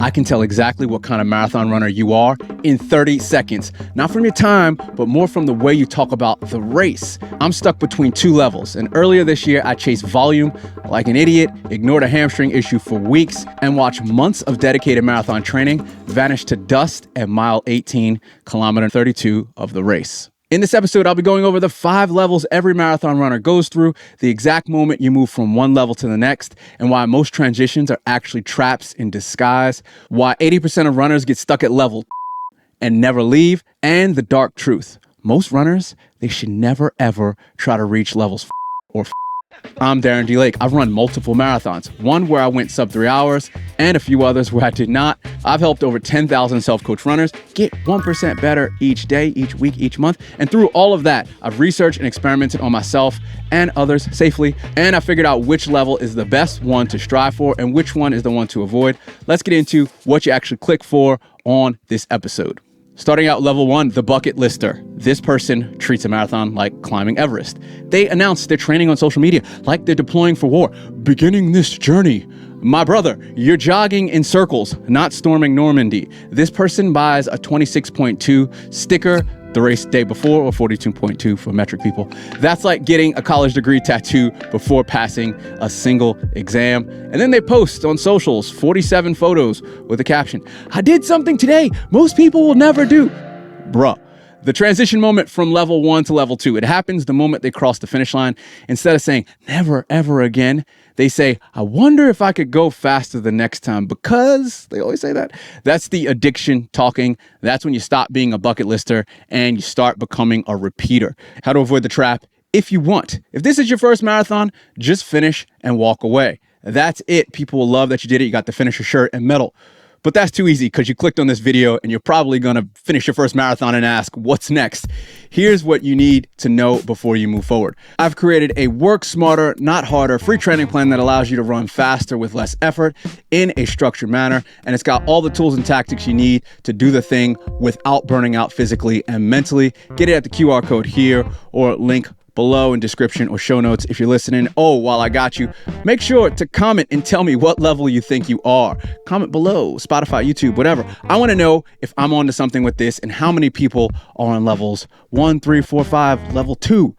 I can tell exactly what kind of marathon runner you are in 30 seconds. Not from your time, but more from the way you talk about the race. I'm stuck between two levels, and earlier this year, I chased volume like an idiot, ignored a hamstring issue for weeks, and watched months of dedicated marathon training vanish to dust at mile 18, kilometer 32 of the race. In this episode, I'll be going over the 5 levels every marathon runner goes through, the exact moment you move from one level to the next, and why most transitions are actually traps in disguise, why 80% of runners get stuck at level and never leave, and the dark truth. Most runners, they should never ever try to reach levels or I'm Darren D. Lake. I've run multiple marathons, one where I went sub 3 hours and a few others where I did not. I've helped over 10,000 self-coach runners get 1% better each day, each week, each month. And through all of that, I've researched and experimented on myself and others safely. And I figured out which level is the best one to strive for and which one is the one to avoid. Let's get into what you actually click for on this episode. Starting out level 1, the bucket lister. This person treats a marathon like climbing Everest. They announce their training on social media like they're deploying for war. Beginning this journey. My brother, you're jogging in circles, not storming Normandy. This person buys a 26.2 sticker the race day before, or 42.2 for metric people. That's like getting a college degree tattoo before passing a single exam. And then they post on socials 47 photos with a caption, "I did something today most people will never do." Bruh. The transition moment from level 1 to level 2, it happens the moment they cross the finish line. Instead of saying, "never, ever again," they say, "I wonder if I could go faster the next time," because they always say that. That's the addiction talking. That's when you stop being a bucket lister and you start becoming a repeater. How to avoid the trap? If you want. If this is your first marathon, just finish and walk away. That's it. People will love that you did it. You got the finisher shirt and medal. But that's too easy because you clicked on this video and you're probably going to finish your first marathon and ask, what's next? Here's what you need to know before you move forward. I've created a work smarter, not harder, free training plan that allows you to run faster with less effort in a structured manner. And it's got all the tools and tactics you need to do the thing without burning out physically and mentally. Get it at the QR code here or link below in description or show notes if you're listening. Oh, while I got you, make sure to comment and tell me what level you think you are. Comment below, Spotify, YouTube, whatever. I want to know if I'm onto something with this and how many people are on levels 1, 3, 4, 5, level 2.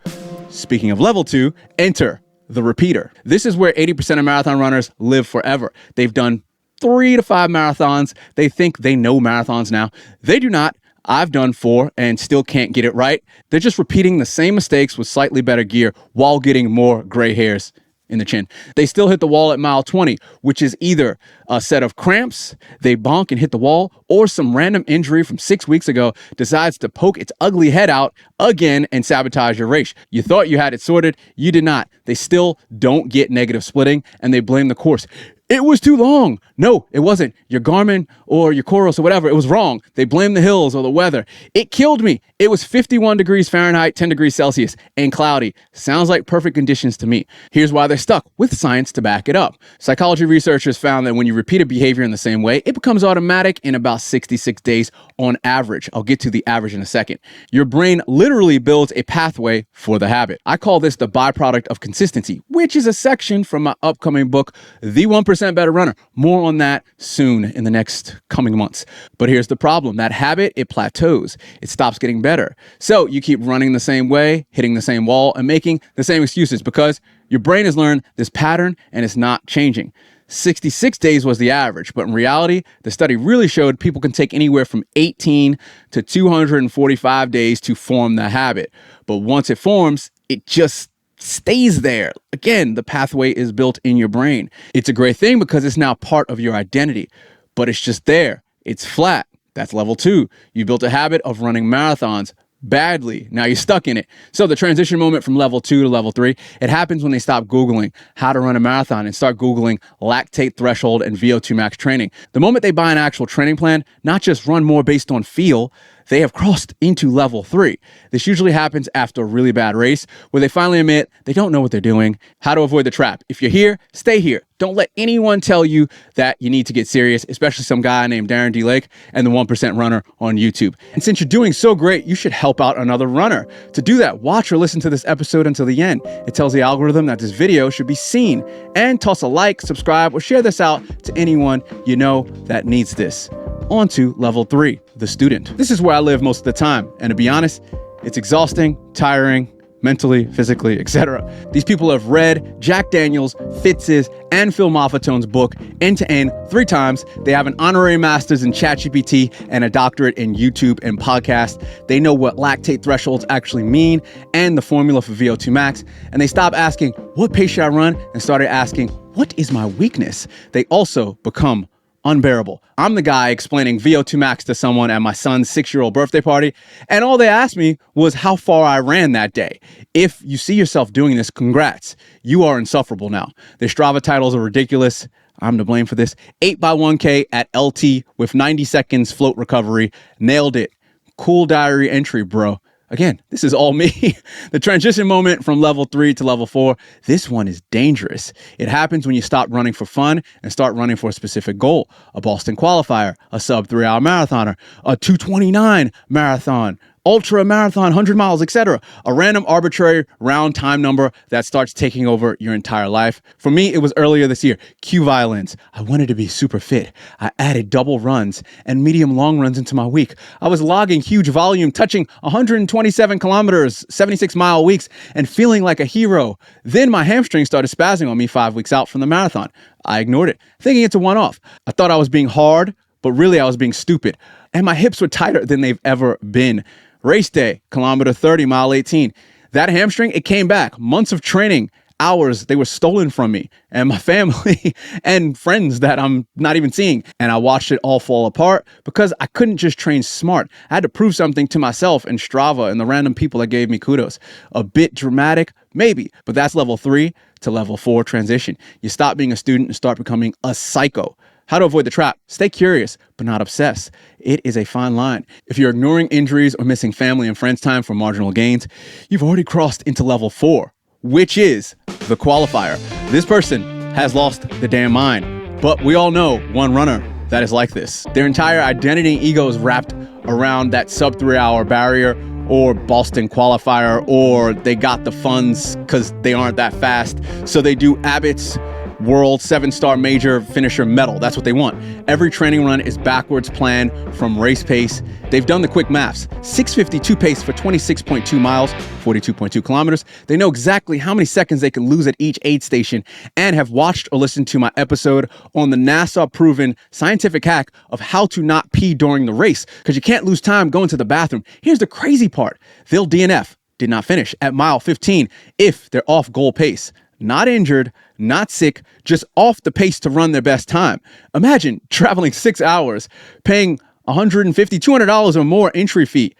Speaking of level 2, enter the repeater. This is where 80% of marathon runners live forever. They've done 3 to 5 marathons. They think they know marathons now. They do not. I've done 4 and still can't get it right. They're just repeating the same mistakes with slightly better gear while getting more gray hairs in the chin. They still hit the wall at mile 20, which is either a set of cramps, they bonk and hit the wall, or some random injury from 6 weeks ago decides to poke its ugly head out again and sabotage your race. You thought you had it sorted, you did not. They still don't get negative splitting and they blame the course. It was too long. No, it wasn't. Your Garmin or your Coros or whatever, it was wrong. They blame the hills or the weather. It killed me. It was 51 degrees Fahrenheit, 10 degrees Celsius, and cloudy. Sounds like perfect conditions to me. Here's why they're stuck, with science to back it up. Psychology researchers found that when you repeat a behavior in the same way, it becomes automatic in about 66 days on average. I'll get to the average in a second. Your brain literally builds a pathway for the habit. I call this the byproduct of consistency, which is a section from my upcoming book, The 1% Better Runner. More on that soon in the next coming months. But here's the problem. That habit, it plateaus. It stops getting better. So you keep running the same way, hitting the same wall, and making the same excuses because your brain has learned this pattern and it's not changing. 66 days was the average, but in reality, the study really showed people can take anywhere from 18 to 245 days to form the habit. But once it forms, it just stays there. Again, the pathway is built in your brain. It's a great thing because it's now part of your identity, but it's just there. It's flat. That's level 2. You built a habit of running marathons badly. Now you're stuck in it. So the transition moment from level 2 to level 3, it happens when they stop Googling how to run a marathon and start Googling lactate threshold and VO2 max training. The moment they buy an actual training plan, not just run more based on feel, they have crossed into level 3. This usually happens after a really bad race where they finally admit they don't know what they're doing. How to avoid the trap. If you're here, stay here. Don't let anyone tell you that you need to get serious, especially some guy named Darren D. Lake and the 1% Runner on YouTube. And since you're doing so great, you should help out another runner. To do that, watch or listen to this episode until the end. It tells the algorithm that this video should be seen. And toss a like, subscribe, or share this out to anyone you know that needs this. On to level 3, the student. This is where I live most of the time. And to be honest, it's exhausting, tiring, mentally, physically, etc. These people have read Jack Daniels, Fitz's, and Phil Maffetone's book end to end 3 times. They have an honorary master's in ChatGPT and a doctorate in YouTube and podcast. They know what lactate thresholds actually mean and the formula for VO2 max. And they stopped asking, what pace should I run? And started asking, what is my weakness? They also become unbearable. I'm the guy explaining VO2 max to someone at my son's 6-year-old birthday party, and all they asked me was how far I ran that day. If you see yourself doing this, congrats. You are insufferable now. Their Strava titles are ridiculous. I'm to blame for this. 8x1K at LT with 90 seconds float recovery. Nailed it. Cool diary entry, bro. Again, this is all me. The transition moment from level 3 to level 4, this one is dangerous. It happens when you stop running for fun and start running for a specific goal. A Boston qualifier, a sub 3-hour marathoner, a 2:29 marathon, ultra marathon, 100 miles, etc. A random arbitrary round time number that starts taking over your entire life. For me, it was earlier this year. Cue violins. I wanted to be super fit. I added double runs and medium long runs into my week. I was logging huge volume, touching 127 kilometers, 76-mile weeks, and feeling like a hero. Then my hamstring started spazzing on me 5 weeks out from the marathon. I ignored it, thinking it's a one-off. I thought I was being hard, but really I was being stupid. And my hips were tighter than they've ever been. Race day, kilometer 30, mile 18. That hamstring, it came back. Months of training, hours, they were stolen from me and my family and friends that I'm not even seeing. And I watched it all fall apart because I couldn't just train smart. I had to prove something to myself and Strava and the random people that gave me kudos. A bit dramatic, maybe, but that's level 3 to level 4 transition. You stop being a student and start becoming a psycho. How to avoid the trap? Stay curious, but not obsess. It is a fine line. If you're ignoring injuries or missing family and friends time for marginal gains, you've already crossed into level 4, which is the qualifier. This person has lost the damn mind, but we all know one runner that is like this. Their entire identity and ego is wrapped around that sub 3-hour barrier or Boston qualifier, or they got the funds because they aren't that fast. So they do Abbott's World 7-star major finisher medal. That's what they want. Every training run is backwards planned from race pace. They've done the quick maths. 6:52 pace for 26.2 miles, 42.2 kilometers. They know exactly how many seconds they can lose at each aid station and have watched or listened to my episode on the NASA-proven scientific hack of how to not pee during the race because you can't lose time going to the bathroom. Here's the crazy part. They'll DNF, did not finish, at mile 15 if they're off goal pace. Not injured, not sick, just off the pace to run their best time. Imagine traveling 6 hours, paying $150, $200 or more entry fee,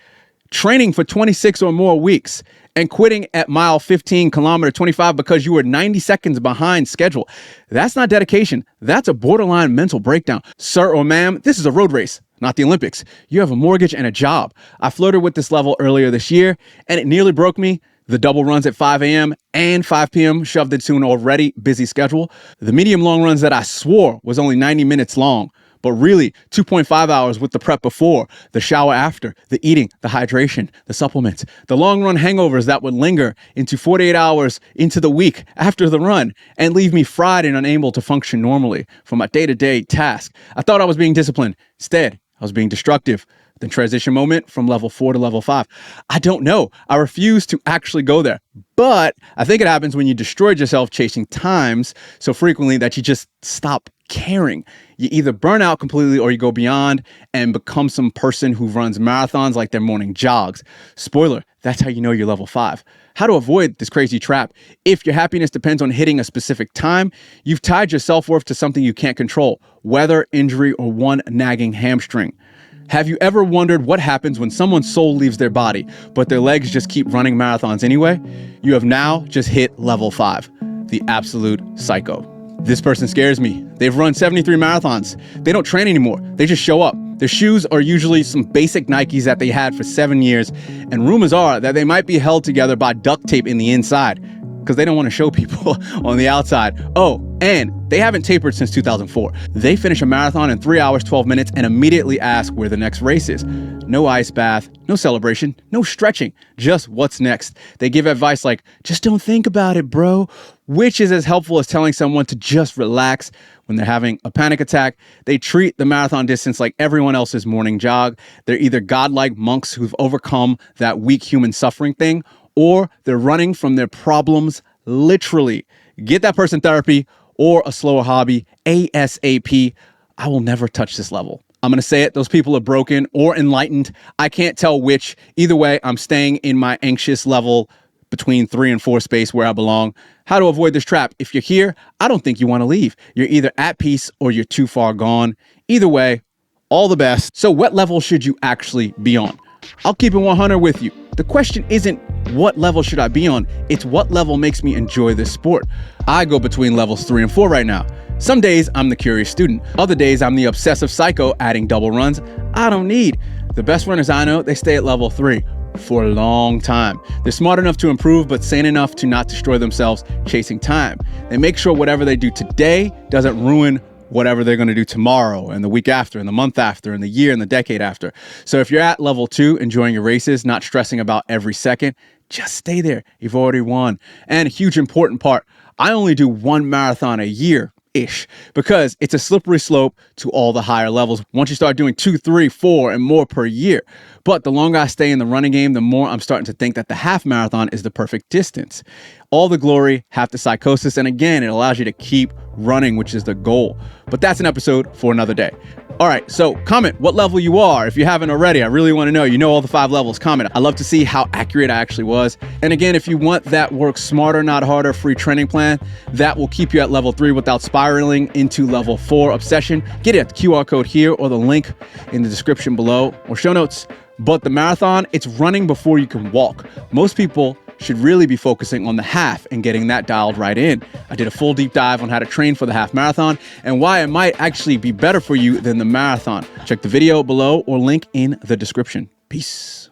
training for 26 or more weeks, and quitting at mile 15, kilometer 25 because you were 90 seconds behind schedule. That's not dedication. That's a borderline mental breakdown. Sir or ma'am, this is a road race, not the Olympics. You have a mortgage and a job. I flirted with this level earlier this year, and it nearly broke me. The double runs at 5 a.m. and 5 p.m. shoved into an already busy schedule. The medium long runs that I swore was only 90 minutes long, but really 2.5 hours with the prep before, the shower after, the eating, the hydration, the supplements, the long run hangovers that would linger into 48 hours into the week after the run and leave me fried and unable to function normally for my day-to-day task. I thought I was being disciplined. Instead, I was being destructive. The transition moment from level 4 to level 5. I don't know. I refuse to actually go there. But I think it happens when you destroyed yourself chasing times so frequently that you just stop caring. You either burn out completely or you go beyond and become some person who runs marathons like their morning jogs. Spoiler, that's how you know you're level 5. How to avoid this crazy trap. If your happiness depends on hitting a specific time, you've tied your self-worth to something you can't control, weather, injury, or one nagging hamstring. Have you ever wondered what happens when someone's soul leaves their body, but their legs just keep running marathons anyway? You have now just hit level 5, the absolute psycho. This person scares me. They've run 73 marathons. They don't train anymore. They just show up. Their shoes are usually some basic Nikes that they had for 7 years. And rumors are that they might be held together by duct tape in the inside because they don't want to show people on the outside. Oh, and they haven't tapered since 2004. They finish a marathon in 3 hours, 12 minutes and immediately ask where the next race is. No ice bath, no celebration, no stretching, just what's next. They give advice like, just don't think about it, bro, which is as helpful as telling someone to just relax when they're having a panic attack. They treat the marathon distance like everyone else's morning jog. They're either godlike monks who've overcome that weak human suffering thing, or they're running from their problems literally. Get that person therapy or a slower hobby ASAP. I will never touch this level. I'm going to say it. Those people are broken or enlightened. I can't tell which. Either way, I'm staying in my anxious level between 3 and 4 space where I belong. How to avoid this trap? If you're here, I don't think you want to leave. You're either at peace or you're too far gone. Either way, all the best. So what level should you actually be on? I'll keep it 100 with you. The question isn't what level should I be on? It's what level makes me enjoy this sport. I go between levels 3 and 4 right now. Some days I'm the curious student. Other days I'm the obsessive psycho adding double runs I don't need. The best runners I know, they stay at level 3 for a long time. They're smart enough to improve, but sane enough to not destroy themselves chasing time. They make sure whatever they do today doesn't ruin whatever they're going to do tomorrow and the week after and the month after and the year and the decade after. So if you're at level 2, enjoying your races, not stressing about every second, just stay there. You've already won. And a huge important part, I only do 1 marathon a year-ish because it's a slippery slope to all the higher levels once you start doing 2, 3, 4 and more per year. But the longer I stay in the running game, the more I'm starting to think that the half marathon is the perfect distance. All the glory, half the psychosis, and again, it allows you to keep running, which is the goal. But that's an episode for another day. All right, so comment what level you are. If you haven't already, I really want to know. You know all the 5 levels, comment. I love to see how accurate I actually was. And again, if you want that work smarter, not harder free training plan, that will keep you at level 3 without spiraling into level 4 obsession. Get it at the QR code here or the link in the description below or show notes. But the marathon, it's running before you can walk. Most people should really be focusing on the half and getting that dialed right in. I did a full deep dive on how to train for the half marathon and why it might actually be better for you than the marathon. Check the video below or link in the description. Peace.